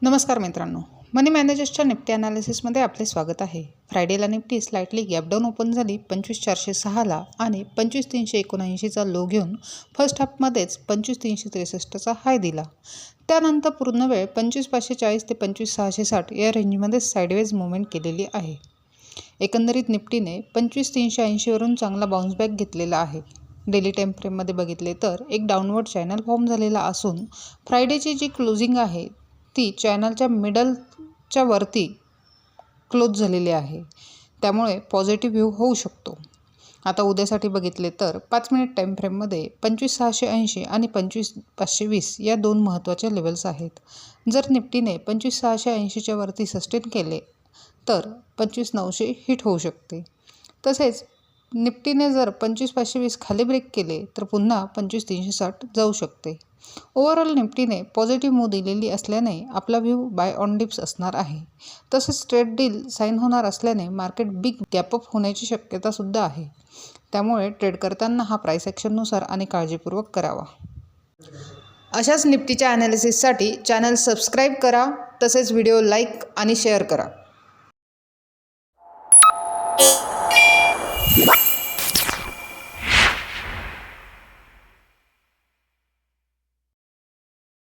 नमस्कार मित्रांनो, मनी मॅनेजर्सच्या निफ्टी ॲनालिसिसमध्ये आपले स्वागत आहे। फ्रायडेला Nifty slightly gap down open झाली 25406ला आणि 25379चा लो घेऊन फर्स्ट हाफमध्येच 25363चा हाय दिला। त्यानंतर पूर्ण वेळ 25540 ते 25660 या रेंजमध्ये साइडवेज मूवमेंट केलेली आहे। एकंदरीत निफ्टीने 25380 वरून चांगला बाउन्स बॅक घेतलेला आहे। डेली टाइम फ्रेममध्ये बघितले तर एक डाऊनवर्ड चॅनल फॉर्म झालेला असून फ्रायडेची जी क्लोजिंग आहे ती चॅनलच्या मिडलच्या वरती क्लोज झालेली आहे, त्यामुळे पॉझिटिव्ह व्ह्यू होऊ शकतो। आता उद्यासाठी बघितले तर 5 मिनिट टाइम फ्रेममध्ये 25680 आणि 25520 या दोन महत्त्वाच्या लेवल्स आहेत। जर निफ्टीने 25680च्या वरती सस्टेन केले तर 25900 हिट होऊ शकते। तसेच निफ्टीने जर 25520 खाली ब्रेक केले तर पुन्हा 25360 जाऊ शकते। ओव्हरऑल निफ्टीने पॉझिटिव्ह मूव दिलेली असल्याने आपला व्ह्यू बाय ऑन डिप्स असणार आहे। तसेच ट्रेड डील साइन होणार असल्याने मार्केट बिग गॅप अप होण्याची शक्यता सुद्धा आहे, त्यामुळे ट्रेड करताना हा प्राइस ॲक्शननुसार आणि काळजीपूर्वक करावा। अशाच निफ्टीच्या ॲनालिसिससाठी चॅनल सबस्क्राईब करा, तसेच व्हिडिओ लाईक आणि शेअर करा।